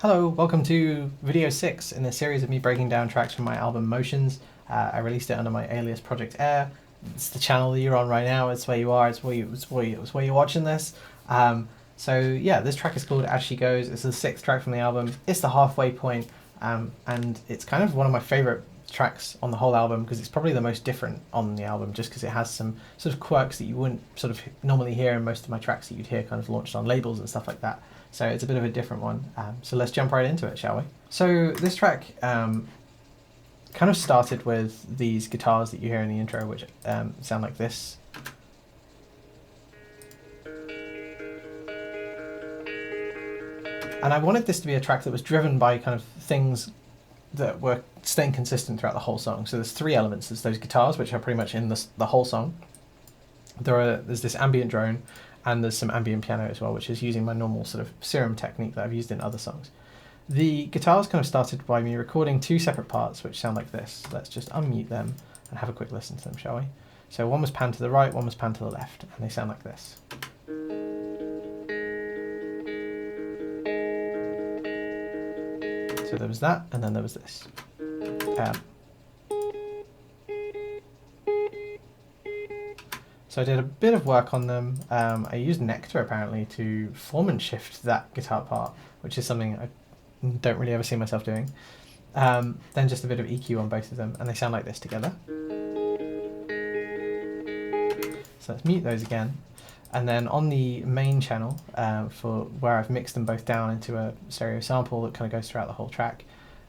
Hello, welcome to video 6 in a series of me breaking down tracks from my album Motions. I released it under my alias Project AER. It's the channel that you're on right now, it's where you are, it's where you're watching this. So yeah, this track is called As She Goes. It's the 6th track from the album. It's the halfway point, and it's kind of one of my favourite tracks on the whole album because it's probably the most different on the album, just because it has some sort of quirks that you wouldn't sort of normally hear in most of my tracks that you'd hear kind of launched on labels and stuff like that. So it's a bit of a different one. So let's jump right into it, shall we? So this track kind of started with these guitars that you hear in the intro, which sound like this. And I wanted this to be a track that was driven by kind of things that were staying consistent throughout the whole song. So there's 3 elements. There's those guitars, which are pretty much in the whole song. There's this ambient drone, and there's some ambient piano as well, which is using my normal sort of serum technique that I've used in other songs. The guitars kind of started by me recording 2 separate parts, which sound like this. Let's just unmute them and have a quick listen to them, shall we? So one was panned to the right, one was panned to the left, and they sound like this. So there was that, and then there was this. So I did a bit of work on them. I used Nectar apparently to form and shift that guitar part, which is something I don't really ever see myself doing. Then just a bit of EQ on both of them, and they sound like this together. So let's mute those again. And then on the main channel, for where I've mixed them both down into a stereo sample that kind of goes throughout the whole track,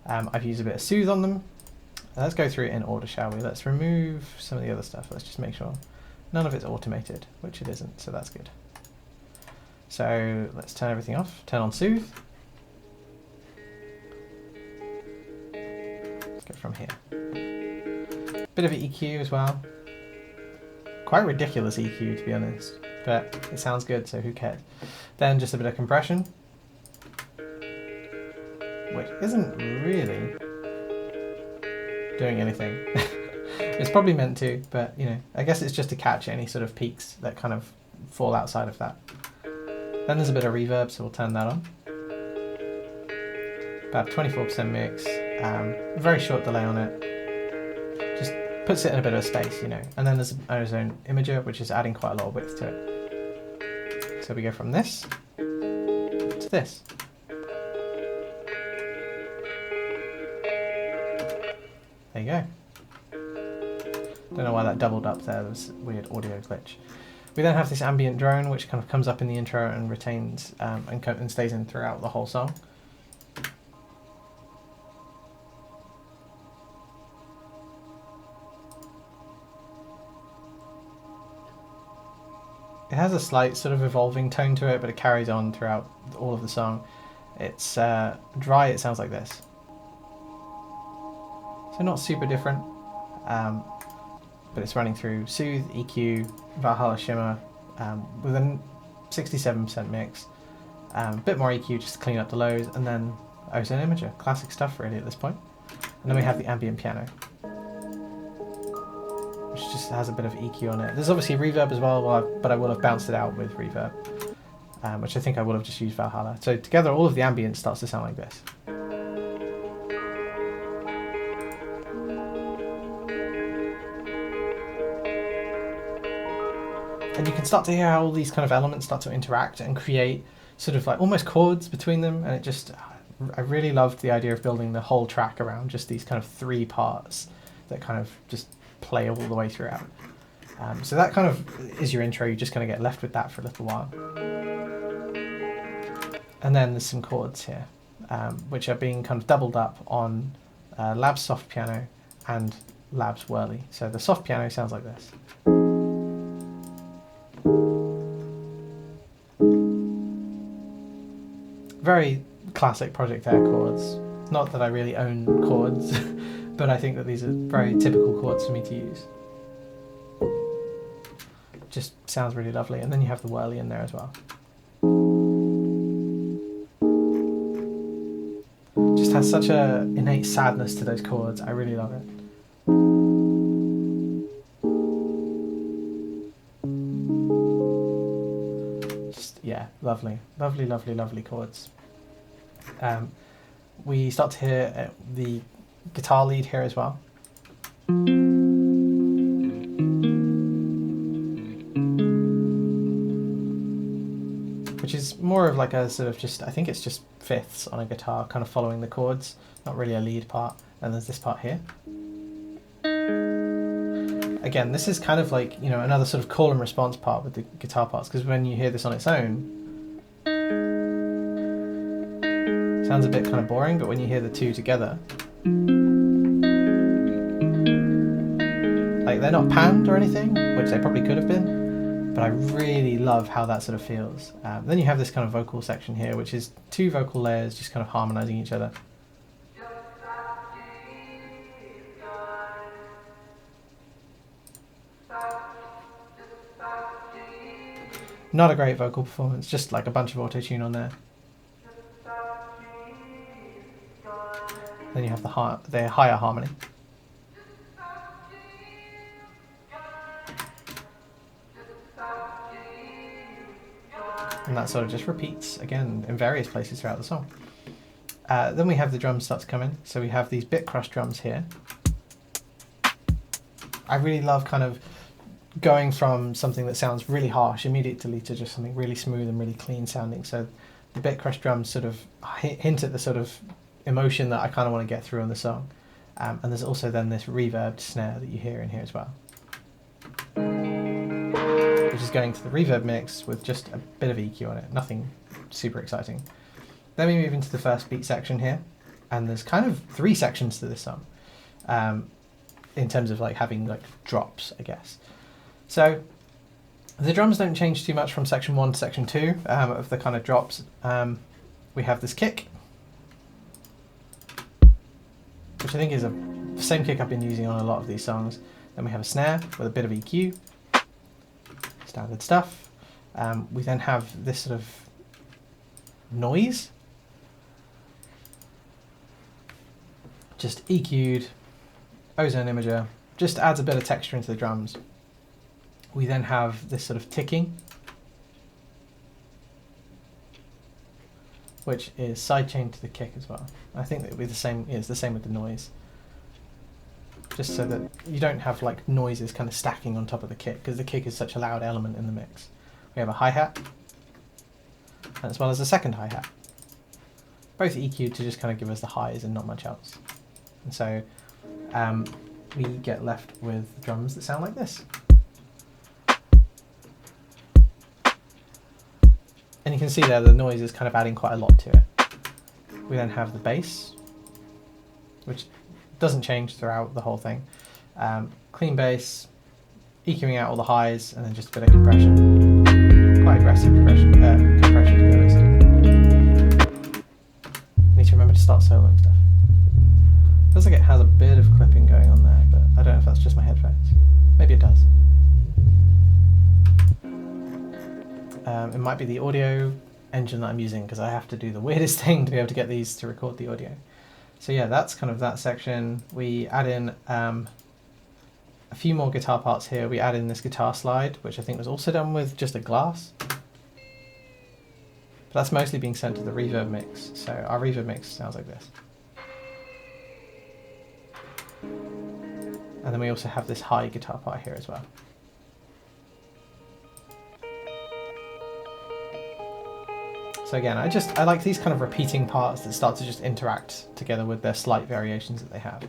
I've used a bit of Soothe on them. Let's go through it in order, shall we? Let's remove some of the other stuff. Let's just make sure none of it's automated, which it isn't, so that's good. So let's turn everything off, turn on Soothe. Let's go from here. Bit of an EQ as well. Quite ridiculous EQ, to be honest, but it sounds good, so who cares? Then just a bit of compression, which isn't really doing anything. It's probably meant to, but you know, I guess it's just to catch any sort of peaks that kind of fall outside of that. Then there's a bit of reverb, so we'll turn that on. About 24% mix, very short delay on it. Just puts it in a bit of a space, you know. And then there's an Ozone Imager, which is adding quite a lot of width to it. So we go from this to this. There you go. Don't know why that doubled up there, there was a weird audio glitch. We then have this ambient drone, which kind of comes up in the intro and retains and stays in throughout the whole song. It has a slight sort of evolving tone to it, but it carries on throughout all of the song. It's dry, it sounds like this. So not super different. But it's running through Soothe, EQ, Valhalla Shimmer, with a 67% mix, a bit more EQ just to clean up the lows, and then Ozone Imager. Classic stuff really at this point. And then we have the Ambient Piano, which just has a bit of EQ on it. There's obviously reverb as well, but I will have bounced it out with reverb, which I think I will have just used Valhalla. So together all of the ambient starts to sound like this. And you can start to hear how all these kind of elements start to interact and create sort of like almost chords between them. And it just, I really loved the idea of building the whole track around just these kind of 3 parts that kind of just play all the way throughout. So that kind of is your intro. You just kind of get left with that for a little while. And then there's some chords here, which are being kind of doubled up on Lab's soft piano and Lab's whirly. So the soft piano sounds like this. Very classic Project AER chords. Not that I really own chords, but I think that these are very typical chords for me to use. Just sounds really lovely. And then you have the whirly in there as well. Just has such a innate sadness to those chords. I really love it. yeah, lovely, lovely, lovely, lovely chords. We start to hear the guitar lead here as well. Which is more of like a sort of just, I think it's just fifths on a guitar kind of following the chords, not really a lead part. And there's this part here. Again, this is kind of like, you know, another sort of call and response part with the guitar parts, because when you hear this on its own, it sounds a bit kind of boring, but when you hear the two together, like they're not panned or anything, which they probably could have been, but I really love how that sort of feels. Then you have this kind of vocal section here, which is two vocal layers just kind of harmonizing each other. Not a great vocal performance, just like a bunch of auto-tune on there. Then you have the higher harmony. And that sort of just repeats, again, in various places throughout the song. Then we have the drums start to come in. So we have these bit crush drums here. I really love kind of going from something that sounds really harsh immediately to just something really smooth and really clean sounding. So the bit crush drums sort of hint at the sort of emotion that I kind of want to get through on the song. And there's also then this reverbed snare that you hear in here as well, which is going to the reverb mix with just a bit of EQ on it, nothing super exciting. Then we move into the first beat section here, and there's kind of three sections to this song, in terms of like having like drops, I guess. So the drums don't change too much from section 1 to section 2 of the kind of drops. We have this kick, which I think is the same kick I've been using on a lot of these songs. Then we have a snare with a bit of EQ, standard stuff. We then have this sort of noise, just EQ'd, Ozone Imager, just adds a bit of texture into the drums. We then have this sort of ticking, which is sidechained to the kick as well. I think that would be the same. It's the same with the noise, just so that you don't have like noises kind of stacking on top of the kick, because the kick is such a loud element in the mix. We have a hi-hat, as well as a second hi-hat, both EQ'd to just kind of give us the highs and not much else. And so we get left with drums that sound like this. And you can see there the noise is kind of adding quite a lot to it. We then have the bass, which doesn't change throughout the whole thing. Clean bass, EQing out all the highs, and then just a bit of compression. Quite aggressive compression to be honest. Need to remember to start soloing stuff. Feels like it has a bit of clipping going on there, but I don't know if that's just my headphones. Maybe it does. It might be the audio engine that I'm using, because I have to do the weirdest thing to be able to get these to record the audio. So yeah, that's kind of that section. We add in a few more guitar parts here. We add in this guitar slide, which I think was also done with just a glass. But that's mostly being sent to the reverb mix. So our reverb mix sounds like this. And then we also have this high guitar part here as well. So again, I like these kind of repeating parts that start to just interact together with their slight variations that they have.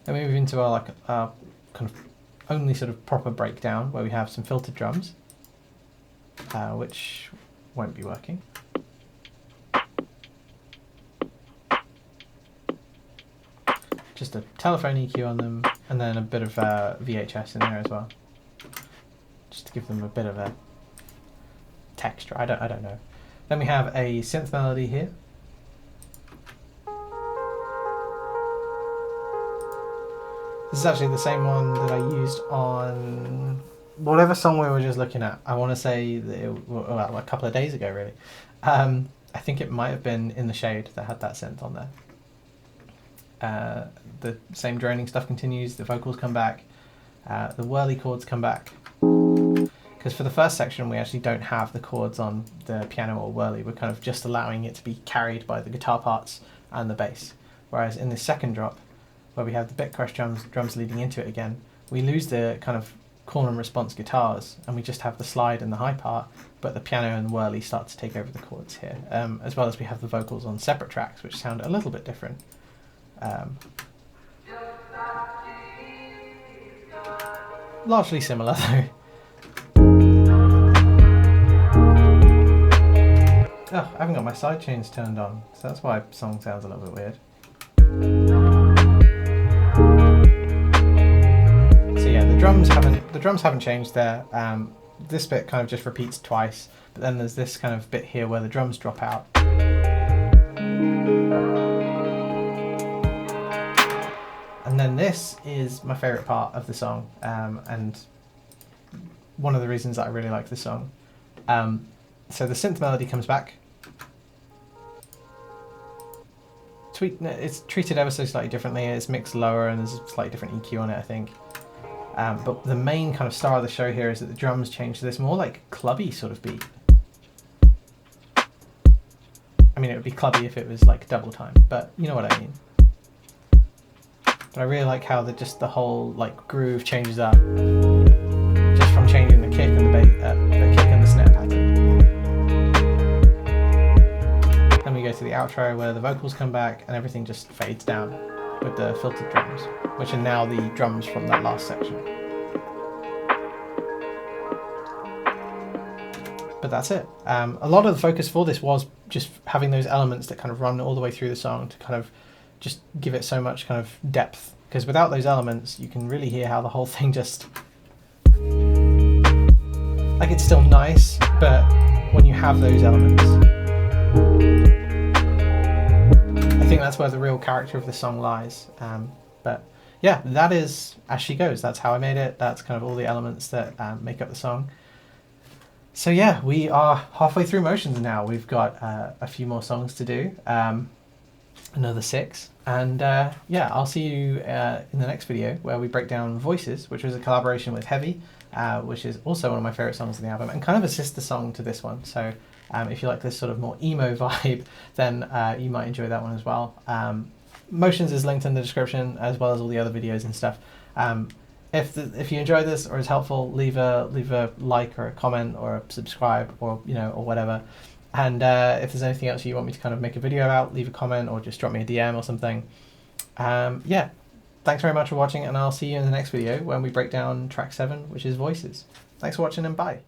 Then we move into our kind of only sort of proper breakdown, where we have some filtered drums, which won't be working. Just a telephone EQ on them, and then a bit of VHS in there as well, just to give them a bit of a texture. I don't know. Then we have a synth melody here. This is actually the same one that I used on whatever song we were just looking at. I want to say that well, a couple of days ago, really. I think it might have been In the Shade that had that synth on there. The same droning stuff continues, the vocals come back, the whirly chords come back. because for the first section we actually don't have the chords on the piano or whirly. We're kind of just allowing it to be carried by the guitar parts and the bass. Whereas in this second drop, where we have the bit crush drums leading into it again, we lose the kind of call and response guitars, and we just have the slide and the high part, but the piano and the whirly start to take over the chords here, as well as we have the vocals on separate tracks, which sound a little bit different. Largely similar though. Oh, I haven't got my side chains turned on, so that's why the song sounds a little bit weird. So yeah, the drums haven't changed there. This bit kind of just repeats twice, but then there's this kind of bit here where the drums drop out. And then this is my favourite part of the song, and one of the reasons that I really like the song. So the synth melody comes back. It's treated ever so slightly differently. It's mixed lower and there's a slightly different EQ on it, I think. But the main kind of star of the show here is that the drums change to this more like clubby sort of beat. I mean, it would be clubby if it was like double time, but you know what I mean. But I really like how the whole like groove changes up just from changing the kick and the bass, the kick and the snare pattern. Then we go to the outro where the vocals come back and everything just fades down with the filtered drums, which are now the drums from that last section. But that's it. A lot of the focus for this was just having those elements that kind of run all the way through the song to kind of just give it so much kind of depth, because without those elements you can really hear how the whole thing just, like, it's still nice, but when you have those elements, I think that's where the real character of the song lies. But yeah, that is As She Goes. That's how I made it. That's kind of all the elements that make up the song. So yeah, we are halfway through Motions now. We've got a few more songs to do, another 6. And yeah, I'll see you in the next video where we break down Voices, which was a collaboration with Heavy, which is also one of my favourite songs in the album and kind of a sister song to this one. So if you like this sort of more emo vibe, then you might enjoy that one as well. Motions is linked in the description, as well as all the other videos and stuff. If you enjoyed this or is helpful, leave a like or a comment or a subscribe or or whatever. And if there's anything else you want me to kind of make a video about, leave a comment or just drop me a DM or something. Yeah, thanks very much for watching, and I'll see you in the next video when we break down track 7, which is Voices. Thanks for watching, and bye.